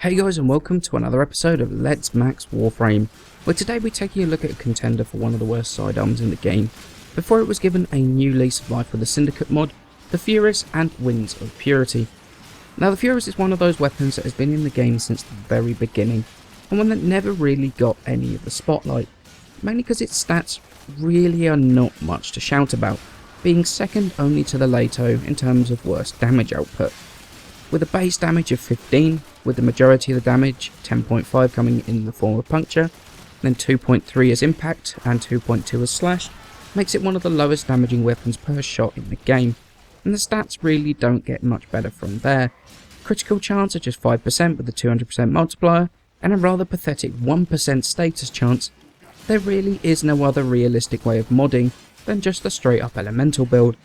Hey guys, and welcome to another episode of Let's Max Warframe, where today we're taking a look at a contender for one of the worst sidearms in the game, before it was given a new lease of life with the Syndicate mod, the Furis and Winds of Purity. Now the Furis is one of those weapons that has been in the game since the very beginning, and one that never really got any of the spotlight, mainly because its stats really are not much to shout about, being second only to the Leto in terms of worst damage output. With a base damage of 15, with the majority of the damage, 10.5 coming in the form of puncture, then 2.3 as impact and 2.2 as slash, makes it one of the lowest damaging weapons per shot in the game, and the stats really don't get much better from there. Critical chance at just 5% with the 200% multiplier, and a rather pathetic 1% status chance. There really is no other realistic way of modding than just a straight up elemental build.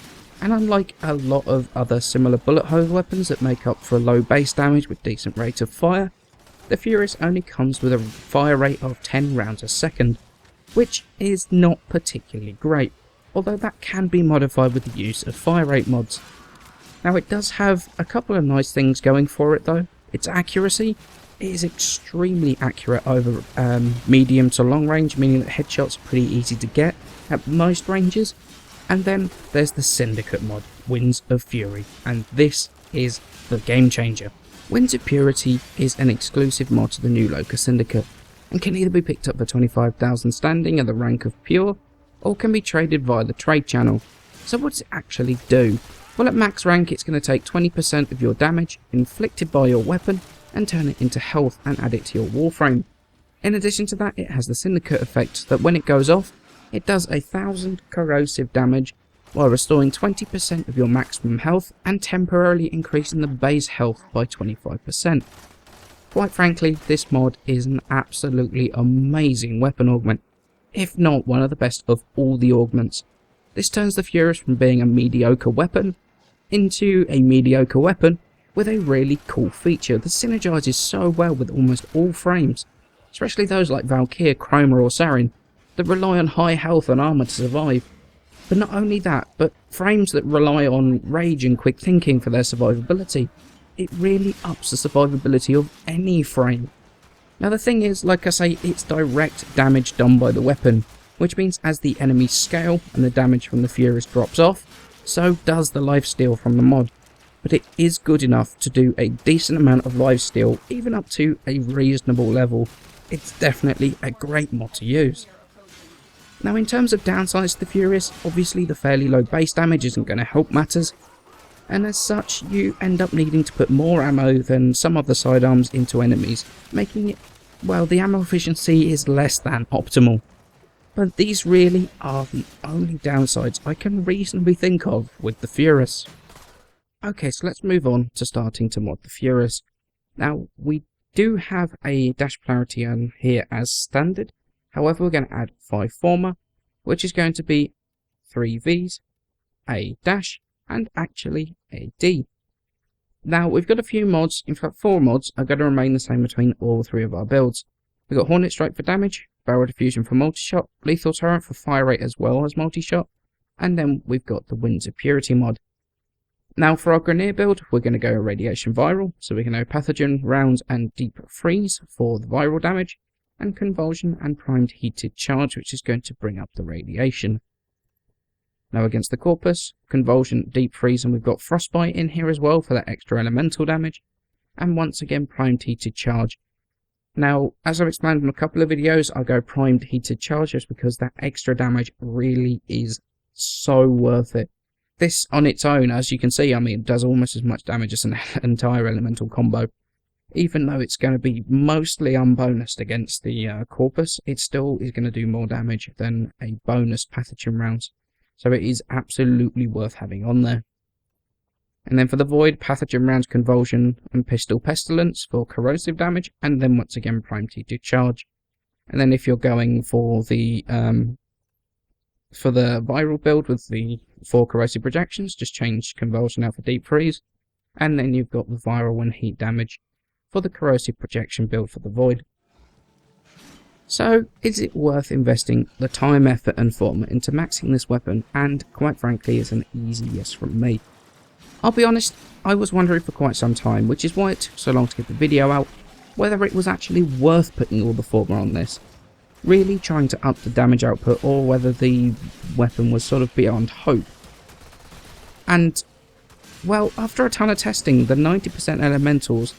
And unlike a lot of other similar bullet hose weapons that make up for a low base damage with decent rate of fire, the Furis only comes with a fire rate of 10 rounds a second, which is not particularly great, although that can be modified with the use of fire rate mods. Now it does have a couple of nice things going for it though. Its accuracy, it is extremely accurate over medium to long range, meaning that headshots are pretty easy to get at most ranges. And then there's the Syndicate mod, Winds of Fury, and this is the game changer. Winds of Purity is an exclusive mod to the new Loka Syndicate, and can either be picked up for 25,000 standing at the rank of Pure, or can be traded via the trade channel. So what does it actually do? Well, at max rank it's going to take 20% of your damage inflicted by your weapon and turn it into health and add it to your Warframe. In addition to that, it has the Syndicate effect that when it goes off, it does 1,000 corrosive damage while restoring 20% of your maximum health and temporarily increasing the base health by 25%. Quite frankly, this mod is an absolutely amazing weapon augment, if not one of the best of all the augments. This turns the Furis from being a mediocre weapon into a mediocre weapon with a really cool feature that synergizes so well with almost all frames, especially those like Valkyr, Chroma or Sarin, that rely on high health and armor to survive. But not only that, but frames that rely on rage and quick thinking for their survivability. It really ups the survivability of any frame. Now the thing is, like I say, it's direct damage done by the weapon, which means as the enemies scale and the damage from the Furis drops off, so does the lifesteal from the mod. But it is good enough to do a decent amount of lifesteal, even up to a reasonable level. It's definitely a great mod to use. Now in terms of downsides to the Furis, obviously the fairly low base damage isn't going to help matters, and as such you end up needing to put more ammo than some of the sidearms into enemies, making it, well, the ammo efficiency is less than optimal. But these really are the only downsides I can reasonably think of with the Furis. Okay, so let's move on to starting to mod the Furis. Now we do have a dash polarity on here as standard. However, we're going to add 5 former, which is going to be 3 Vs, a dash, and actually a D. Now, we've got a few mods, in fact 4 mods, are going to remain the same between all 3 of our builds. We've got Hornet Strike for damage, Barrel Diffusion for multi-shot, Lethal Torrent for fire rate as well as multi-shot, and then we've got the Winds of Purity mod. Now for our Grenadier build, we're going to go Radiation Viral, so we can go Pathogen, Rounds, and Deep Freeze for the viral damage, and Convulsion and Primed Heated Charge, which is going to bring up the radiation. Now against the Corpus, Convulsion, Deep Freeze, and we've got Frostbite in here as well for that extra elemental damage, and once again Primed Heated Charge. Now, as I've explained in a couple of videos, I go Primed Heated Charge just because that extra damage really is so worth it. This on its own, as you can see, I mean, does almost as much damage as an entire elemental combo. Even though it's going to be mostly unbonused against the Corpus, it still is going to do more damage than a bonus Pathogen rounds. So it is absolutely worth having on there. And then for the Void, Pathogen rounds, Convulsion, and Pistol Pestilence for corrosive damage, and then once again Primed Heated Charge. And then if you're going for the viral build with the 4 corrosive projections, just change Convulsion out for Deep Freeze, and then you've got the viral and heat damage for the corrosive projection build for the Void. So, is it worth investing the time, effort and form into maxing this weapon? And quite frankly, it's an easy yes from me. I'll be honest, I was wondering for quite some time, which is why it took so long to get the video out, whether it was actually worth putting all the former on this, really trying to up the damage output, or whether the weapon was sort of beyond hope. And, well, after a ton of testing, the 90% elementals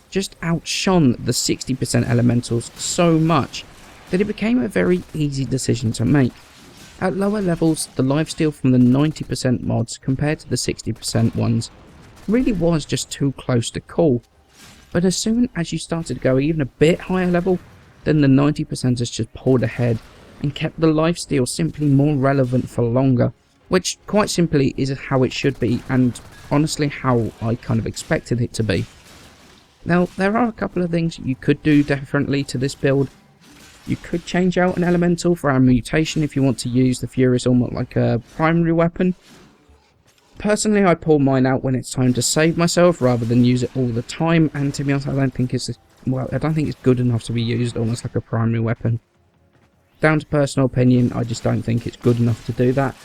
just outshone the 60% elementals so much that it became a very easy decision to make. At lower levels, the lifesteal from the 90% mods compared to the 60% ones really was just too close to call. But as soon as you started to go even a bit higher level, then the 90%ers just pulled ahead and kept the lifesteal simply more relevant for longer, which quite simply is how it should be, and honestly how I kind of expected it to be. Now, there are a couple of things you could do differently to this build. You could change out an elemental for our mutation if you want to use the Furis almost like a primary weapon. Personally, I pull mine out when it's time to save myself rather than use it all the time, and to be honest, I don't think it's good enough to be used almost like a primary weapon. Down to personal opinion, I just don't think it's good enough to do that.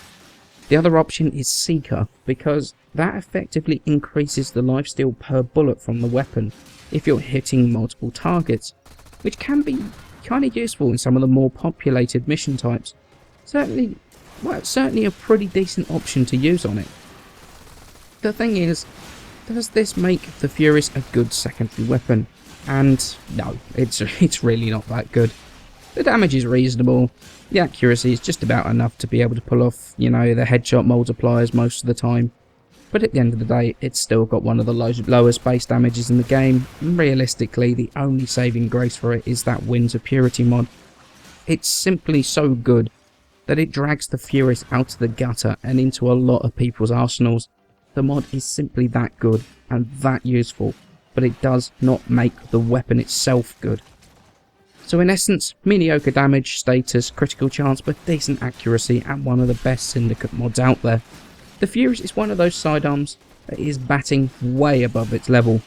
The other option is Seeker, because that effectively increases the lifesteal per bullet from the weapon if you're hitting multiple targets, which can be kind of useful in some of the more populated mission types. Certainly a pretty decent option to use on it. The thing is, does this make the Furis a good secondary weapon? And no, it's really not that good. The damage is reasonable, the accuracy is just about enough to be able to pull off, the headshot multipliers most of the time. But at the end of the day, it's still got one of the lowest base damages in the game, and realistically the only saving grace for it is that Winds of Purity mod. It's simply so good that it drags the Furis out of the gutter and into a lot of people's arsenals. The mod is simply that good and that useful, but it does not make the weapon itself good. So in essence, mediocre damage, status, critical chance, but decent accuracy, and one of the best Syndicate mods out there. The Furis is one of those sidearms that is batting way above its level,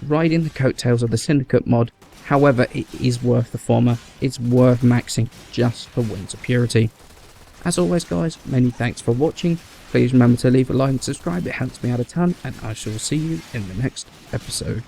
riding the coattails of the Syndicate mod. However, it is worth the former, it's worth maxing just for Winds of Purity. As always guys, many thanks for watching, please remember to leave a like and subscribe, it helps me out a ton, and I shall see you in the next episode.